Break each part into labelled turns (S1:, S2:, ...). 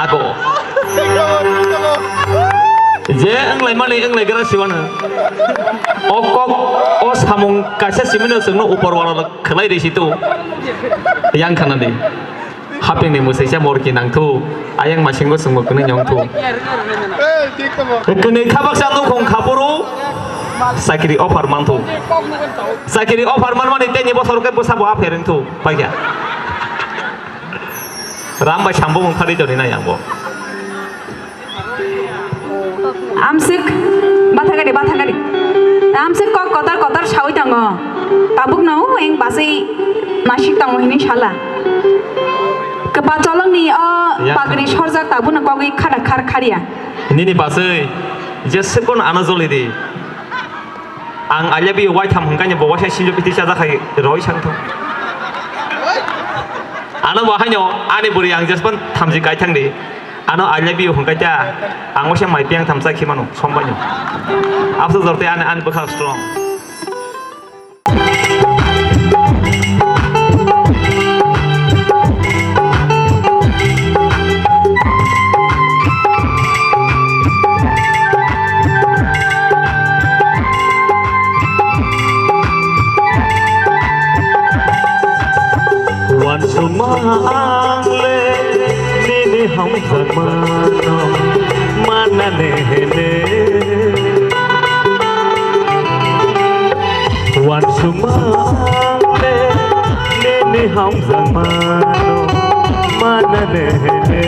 S1: Ako. Je englai mani englai gara siwana. Okok o samung kaisa simino sungno upor wala khlai de situ. Yang kana ni. Hapeng ni musai sia morki nang tu. Ayang masinggo sungmo kene nyong tu. Kene khabak sanu khong khapuru. Sakiri offer mantu. Sakiri offer man mani teni bosor ke bosabo afereng tu. Pagya. Ramba chambu mung khari joni na yang bo.
S2: Amsik bathagari amsik kok kotar sawi tango tabuk nau eng basi nasik tango hini shala kepacolong ni pagri sorjak tabu na kogi khar kharia
S1: Nini basai jesekon anazoli di ang alyabi wai tham hungkanya bawa saya sinjo piti sada khai roi sang tu ana wahanyo ani buri ang jespan thamji kai thang di ano alyabi hungkaja ang wasa mai piang thamsa khimano sombanyo after zorte an bakal strong wan sumangle nini hum zamano manane hele wan sumangle nini hum zamano manane hele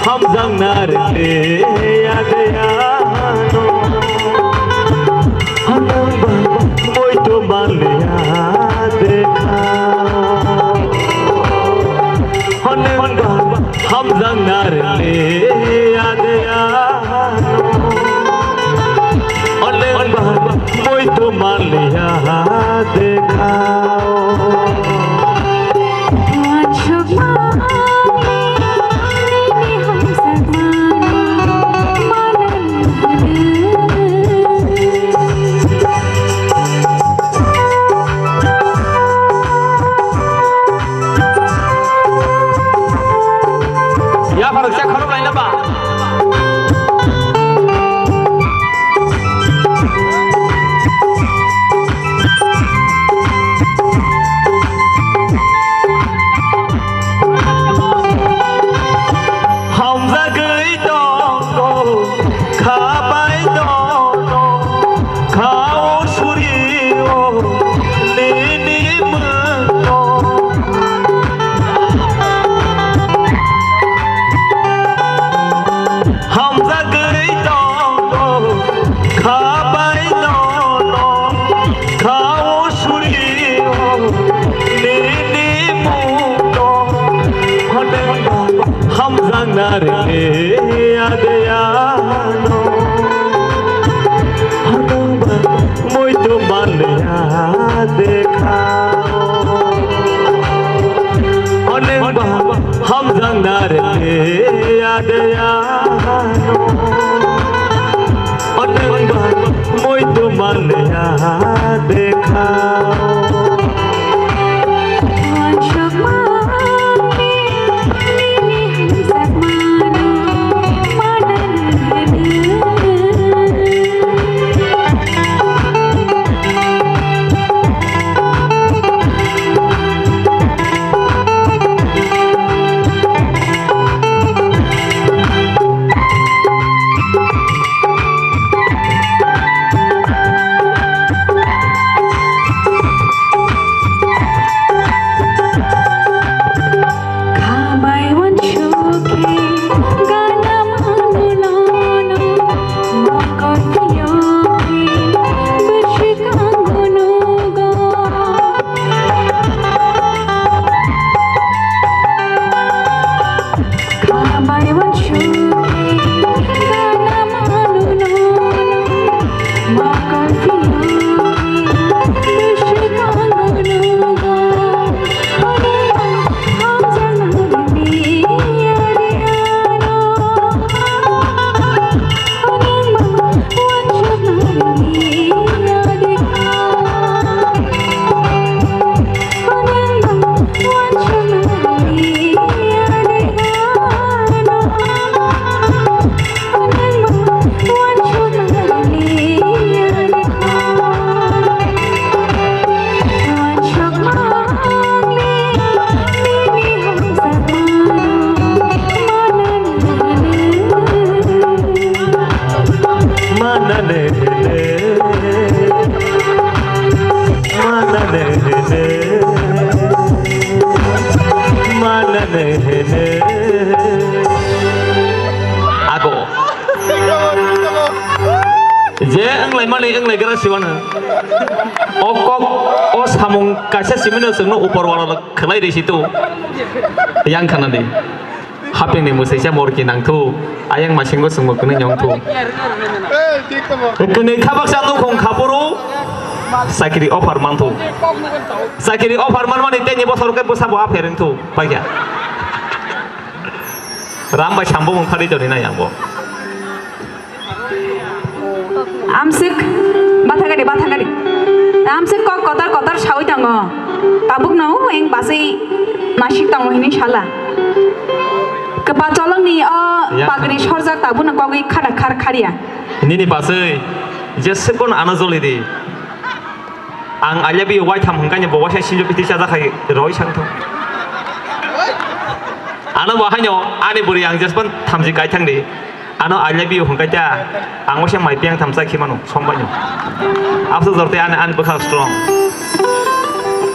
S1: hum zamnar le yadayano muito malia dekha hone hum jangar le adya hone muito malia dekha Ya faruk saya kharap lain apa? Hamza gei dono, khabai dono, khao surio, nini mano. Hamza gei dono, khabai dono, khao surio, nini mano. Hamza nare adayano, muito malia dekha. Hamza nare adayano, muito malia dekha. mani englai gara siwana o kok o samung kaisa simino sengno upor wala khlai resi tu yang khanani hapeng ni musaisa morki nangthu ayang masingo sungmo kene nyongthu kene khabak sangu khong khaporo sakiri offer manthu sakiri offer man mani teni bosor ke bosa bo afereng thu paikya rambai sambo mongkhari joni na yangbo
S2: Amsik bathagari amsik kok kotar sawi tango tabuk nau eng basi nasik tango hini shala kepacolong ni pagri sorjak tabu na kogi khar kharia
S1: nini pasai jesekon anazoli di ang alyabi wai tham hangkanya bawa saya sinjo piti saja kai roi sangtho ano bahanyo ani buri ang jespon thamji kai thang di ano alyabi hangkaja ang wasya mai piang thamsa khimano sombanyo after zorte an bekal strong